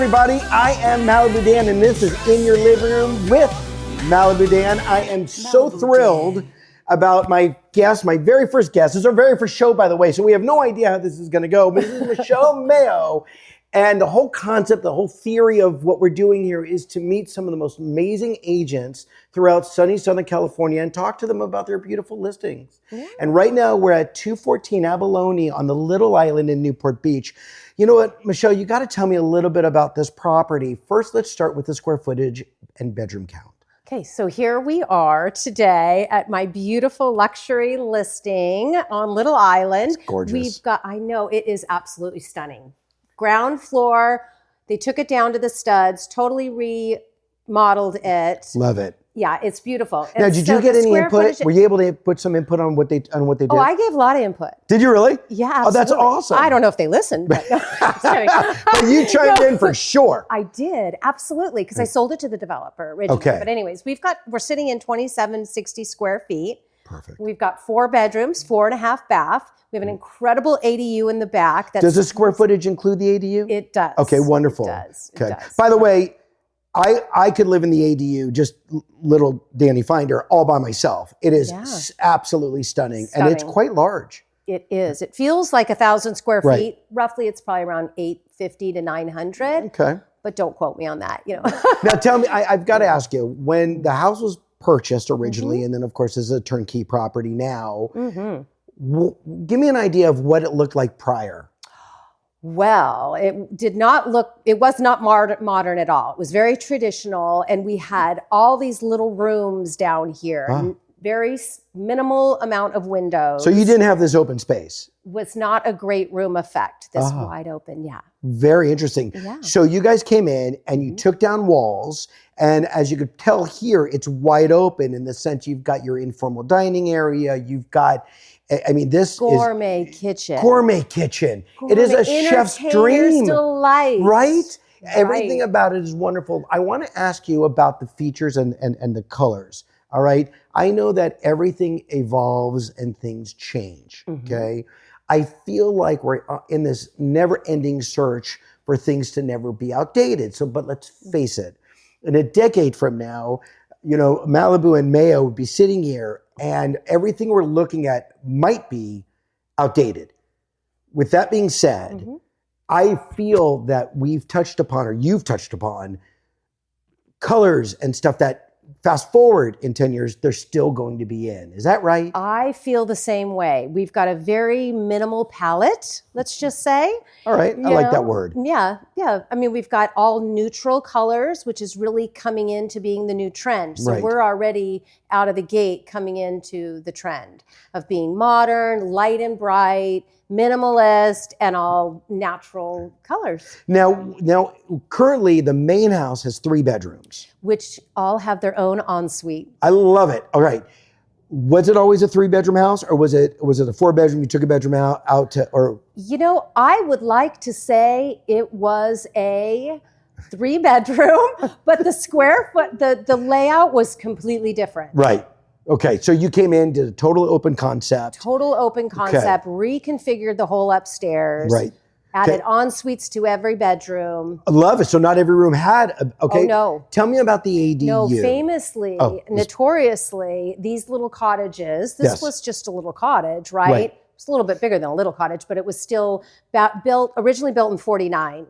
everybody. I am Malibu Dan, and this is In Your Living Room with Malibu Dan. I am so thrilled about my guest, my very first guest. This is our very first show, by the way, so we have no idea how this is going to go. But this is Michelle Mayo. And the whole concept, the whole theory of what we're doing here is to meet some of the most amazing agents throughout sunny Southern California and talk to them about their beautiful listings. Yeah. And right now we're at 214 Abalone on the little island in Newport Beach. You know what, Michelle, you got to tell me a little bit about this property. First, let's start with the square footage and bedroom count. Okay, so here we are today at my beautiful luxury listing on Little Island. It's gorgeous. We've got, I know, it is absolutely stunning. Ground floor, they took it down to the studs, totally remodeled it. Love it. Yeah, it's beautiful. Now, and did so you get any input? footage, Were you able to put some input on what they did? Oh, I gave a lot of input. Did you really? Yeah, absolutely. Oh, that's awesome. I don't know if they listened, but no, just kidding. But you chimed in for sure. I did, absolutely, because I sold it to the developer originally. Okay. But anyways, we're sitting in 2760 square feet. Perfect. We've got 4 bedrooms, 4.5 bath. We have an incredible ADU in the back. Does the square footage include the ADU? It does. Okay, wonderful. It does. Okay. It does. By the way, I could live in the ADU, just little Danny Finder, all by myself. It is absolutely stunning, and it's quite large. It is. It feels like 1,000 square Right. feet. Roughly, it's probably around 850 to 900. Okay. But don't quote me on that. You know. Now tell me, I've got to ask you, when the house was purchased originally, and then of course this is a turnkey property now, give me an idea of what it looked like prior. Well, it was not modern at all. It was very traditional, and we had all these little rooms down here, very minimal amount of windows. So you didn't have this open space? Was not a great room effect, this wide open, Very interesting. Yeah. So you guys came in and you took down walls, and as you could tell here, it's wide open in the sense you've got your informal dining area, you've got, I mean, this gourmet kitchen. Gourmet kitchen. It is a chef's dream. Delight. Right? Everything about it is wonderful. I want to ask you about the features and the colors. All right. I know that everything evolves and things change. Okay. I feel like we're in this never-ending search for things to never be outdated. But let's face it, in a decade from now, you know, Malibu and Mayo would be sitting here and everything we're looking at might be outdated. With that being said, I feel that we've touched upon, or you've touched upon, colors and stuff that fast forward in 10 years, they're still going to be in. Is that right? I feel the same way. We've got a very minimal palette, let's just say. All right. I like that word. Yeah. I mean, we've got all neutral colors, which is really coming into being the new trend. So we're already out of the gate coming into the trend of being modern, light and bright, minimalist, and all natural colors. Now, currently the main house has 3 bedrooms, which all have their own ensuite. I love it. All right. Was it always a 3-bedroom house, or was it a 4-bedroom? You took a bedroom out to, or? You know, I would like to say it was a 3-bedroom, but the square foot, the layout was completely different. Right. Okay, so you came in, did a total open concept. Reconfigured the whole upstairs. Right. Added en suites to every bedroom. I love it. So not every room had, okay. Oh, no. Tell me about the ADU. No, famously, notoriously, these little cottages, this was just a little cottage, right? It's a little bit bigger than a little cottage, but it was still originally built in 49.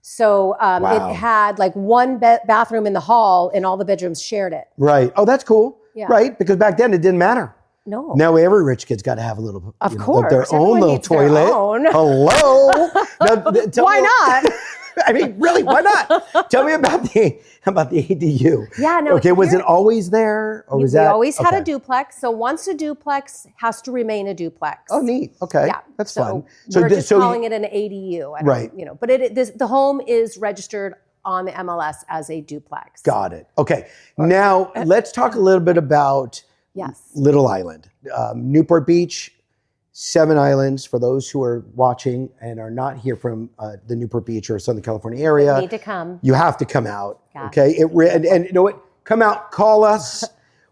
So it had like one bathroom in the hall and all the bedrooms shared it. Right. Oh, that's cool. Yeah. Right. Because back then it didn't matter. No. Now every rich kid's got to have a little, of course, their own little toilet. Hello. Why not? I mean, really, why not? Tell me about the ADU. Yeah, no. Okay, was it always there, or was we that? We always had a duplex. So once a duplex has to remain a duplex. Oh, neat. Okay, yeah, that's fun. So we're just calling it an ADU, right? You know, but the home is registered on the MLS as a duplex. Got it. Okay, now let's talk a little bit about Little Island, Newport Beach. 7 islands for those who are watching and are not here from the Newport Beach or Southern California area. You need to come. You have to come out. Okay. And you know what? Come out, call us.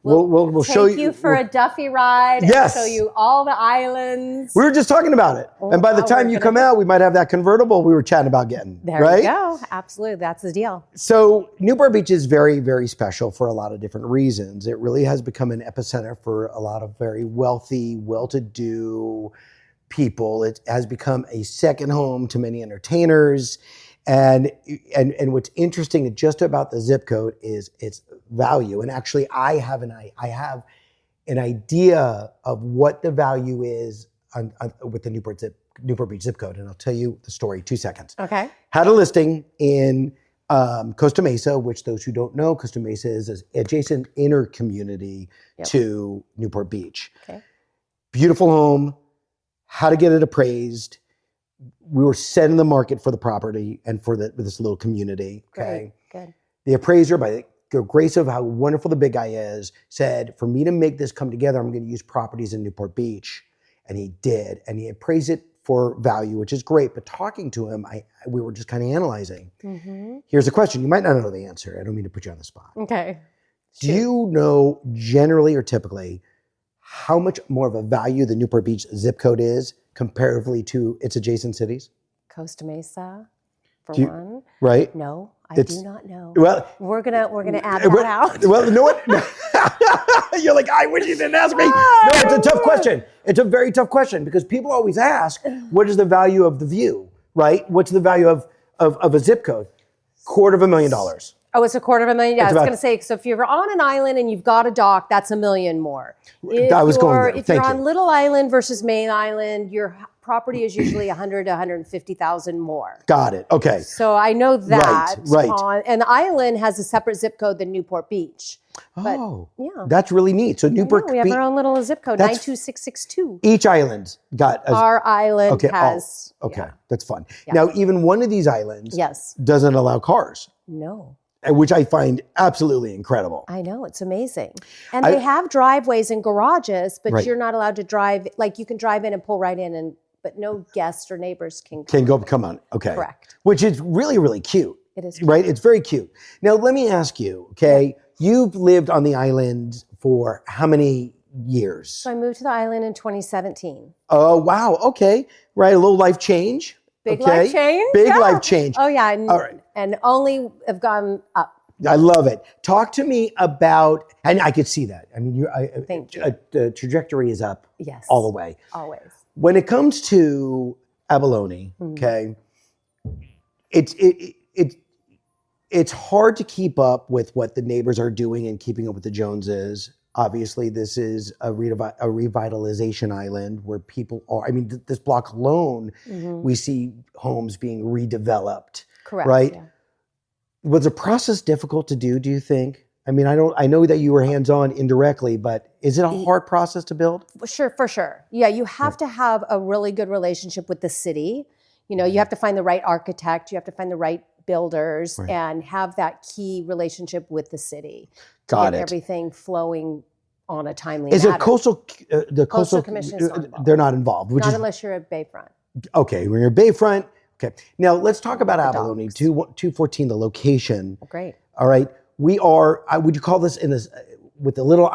We'll show you. Take you for a Duffy ride. Yes. And show you all the islands. We were just talking about it. And by the time you come out, we might have that convertible we were chatting about getting. There right? you go. Absolutely. That's the deal. So Newport Beach is very, very special for a lot of different reasons. It really has become an epicenter for a lot of very wealthy, well-to-do people. It has become a second home to many entertainers. And what's interesting just about the zip code is its value. And actually, I have an idea of what the value is with the Newport Beach zip code. And I'll tell you the story 2 seconds. Okay. Had a listing in Costa Mesa, which those who don't know, Costa Mesa is an adjacent inner community to Newport Beach. Okay. Beautiful home. How to get it appraised. We were set in the market for the property and for this little community. Okay. Great. Good. The appraiser, by the grace of how wonderful the big guy is, said, for me to make this come together, I'm going to use properties in Newport Beach. And he did. And he appraised it for value, which is great. But talking to him, we were just kind of analyzing. Mm-hmm. Here's a question. You might not know the answer. I don't mean to put you on the spot. Okay. Do you know generally or typically how much more of a value the Newport Beach zip code is comparatively to its adjacent cities? Costa Mesa, for one. Right? No, I do not know. Well, we're gonna add that out. Well, you know what? You're like, I wish you didn't ask me. No, it's a tough question. It's a very tough question because people always ask, what is the value of the view, right? What's the value of a zip code? $250,000. Oh, it's $250,000. Yeah, I was going to say, so if you're on an island and you've got a dock, that's $1 million more. If you're on Little Island versus Main Island, your property is usually $100,000 to $150,000 more. Got it. Okay. So I know that. Right. And the island has a separate zip code than Newport Beach. But, that's really neat. So Newport Beach. We have our own little zip code, 92662. Each island got our island has. That's fun. Yeah. Now, even one of these islands doesn't allow cars. No. Which I find absolutely incredible. I know, it's amazing. And they have driveways and garages, but you're not allowed to drive, like you can drive in and pull right in, but no guests or neighbors can come on. Okay. Correct. Which is really, really cute. It is cute. Right? It's very cute. Now, let me ask you, okay, you've lived on the island for how many years? So I moved to the island in 2017. Oh, wow. Okay. Right. A little life change. Big life change. Big life change. Oh, yeah. And, all right. And only have gone up. I love it. Talk to me about, and I could see that. I mean, Thank you. The trajectory is up all the way. Always. When it comes to Abalone, okay, it's hard to keep up with what the neighbors are doing and keeping up with the Joneses. Obviously, this is a revitalization island where people are, I mean, this block alone, we see homes being redeveloped. Correct. Right? Yeah. Was the process difficult to do you think? I mean, I know that you were hands-on indirectly, but is it a hard process to build? Sure, for sure. Yeah, you have to have a really good relationship with the city. You know, you have to find the right architect, you have to find the right builders, and have that key relationship with the city. Got it. Everything flowing on a timely manner. Is it the Coastal Commission is not involved. They're not involved. Not unless you're a bayfront. Okay, when you're a bayfront. Okay. Now let's talk about Abalone, 214, the location. Great. All right. We are, would you call this are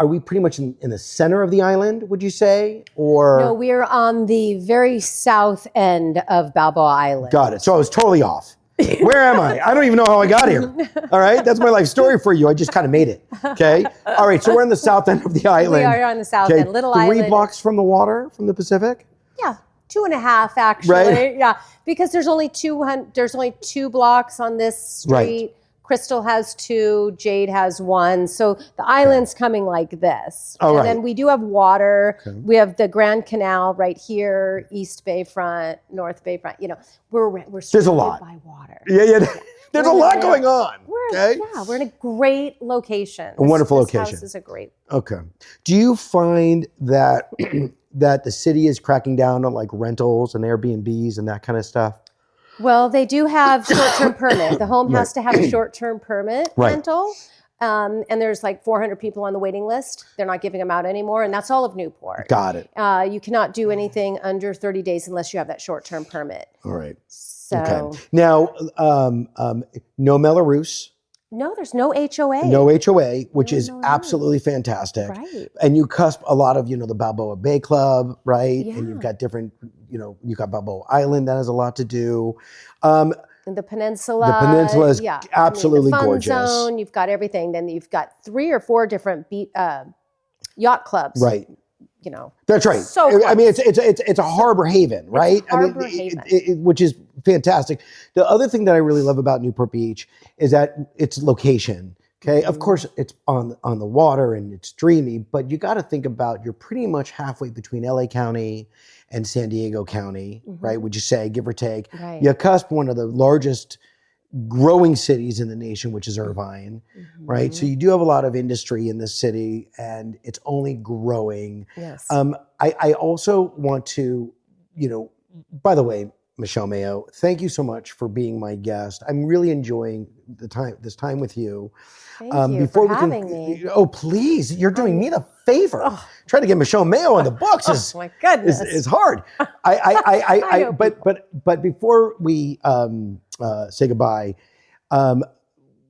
we pretty much in the center of the island, would you say? Or no, we're on the very south end of Balboa Island. Got it. So I was totally off. Where am I? I don't even know how I got here. All right. That's my life story for you. I just kind of made it. Okay. All right. So we're on the south end of the island. We are on the south end, Little Island. 3 blocks from the water, from the Pacific? Yeah. 2.5 actually. Right. Yeah. Because there's only 2 blocks on this street. Right. Crystal has 2, Jade has 1. So the island's coming like this. And then we do have water. Okay. We have the Grand Canal right here, East Bayfront, North Bayfront. You know, we're surrounded by water. Yeah. There's a lot going on. We're in a great location. A wonderful location. This house is a great. Okay. Do you find that that the city is cracking down on like rentals and Airbnbs and that kind of stuff? Well, they do have short-term permit. The home has to have a short-term permit rental. And there's like 400 people on the waiting list. They're not giving them out anymore. And that's all of Newport. Got it. You cannot do anything under 30 days unless you have that short-term permit. All right. So Now, no Melrose. No, there's no HOA. No HOA, which is absolutely fantastic. Right. And you cusp a lot of, the Balboa Bay Club, right? Yeah. And you've got different, you've got Balboa Island that has a lot to do. And the peninsula. The peninsula is absolutely the fun gorgeous. Zone, you've got everything. Then you've got 3 or 4 different yacht clubs. Right. That's right. So close. I mean, it's a harbor haven, right? Harbor haven. Which is fantastic. The other thing that I really love about Newport Beach is that its location. Okay, of course it's on the water and it's dreamy, but you got to think about you're pretty much halfway between LA County and San Diego County, right? Would you say, give or take? Right. You cusp one of the largest growing cities in the nation, which is Irvine, right? So you do have a lot of industry in this city and it's only growing. Yes. I also want to, by the way, Michelle Mayo, thank you so much for being my guest. I'm really enjoying this time with you. Thank you for having me. Oh, please, you're doing me the favor. Trying to get Michelle Mayo on the books is my goodness, is hard. But before we say goodbye,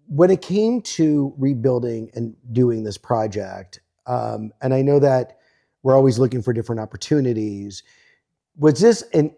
when it came to rebuilding and doing this project, and I know that we're always looking for different opportunities, was this an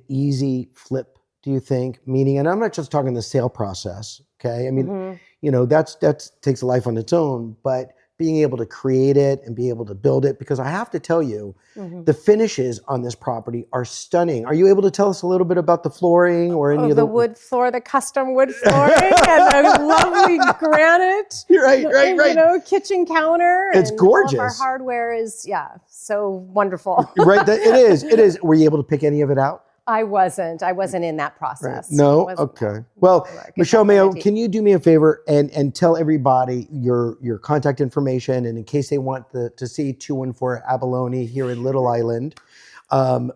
easy flip, do you think? Meaning, and I'm not just talking the sale process, okay? I mean, that takes a life on its own, but being able to create it and be able to build it, because I have to tell you, the finishes on this property are stunning. Are you able to tell us a little bit about the flooring or any of the wood floor, the custom wood flooring, and the lovely granite? Right. Kitchen counter. It's gorgeous. All of our hardware is so wonderful. Right, it is. Were you able to pick any of it out? I wasn't in that process. Right. No? Okay. Well, Michelle Mayo, can you do me a favor and tell everybody your contact information, and in case they want to see 214 Abalone here in Little Island, how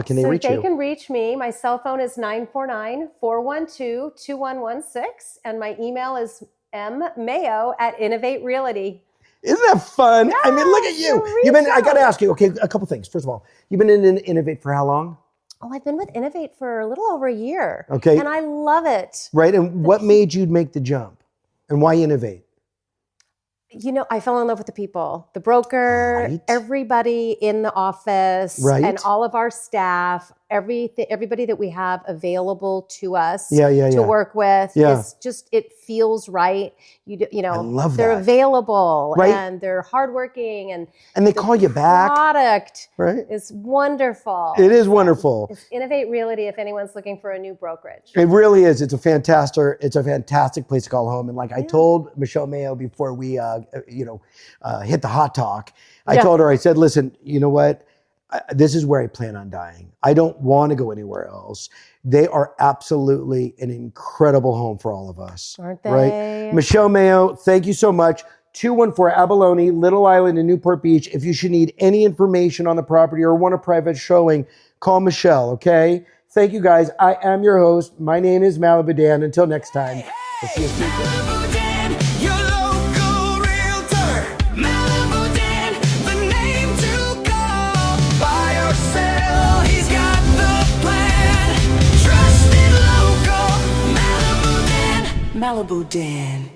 can they reach you? They can reach me. My cell phone is 949-412-2116, and my email is mmayo@Innovate Realty. Isn't that fun? Yeah, I mean, look at you. I got to ask you, okay, a couple things. First of all, you've been in Innovate for how long? Oh, I've been with Innovate for a little over a year. Okay. And I love it. Right. And what made you make the jump? And why Innovate? I fell in love with the people, the broker, everybody in the office, and all of our staff, everybody that we have available to us to work with. Is just, it feels right. I love they're that. Available and they're hardworking and they call you back. Product is wonderful. It is wonderful. It's Innovate Realty if anyone's looking for a new brokerage. It really is. It's a fantastic place to call home. And like I told Michelle Mayo before we hit the hot talk, I told her, I said, listen, you know what? This is where I plan on dying. I don't want to go anywhere else. They are absolutely an incredible home for all of us. Aren't they? Right? Michelle Mayo, thank you so much. 214 Abalone, Little Island in Newport Beach. If you should need any information on the property or want a private showing, call Michelle, okay? Thank you, guys. I am your host. My name is Malibu Dan. Until next time, we'll see you soon. Malibu Dan.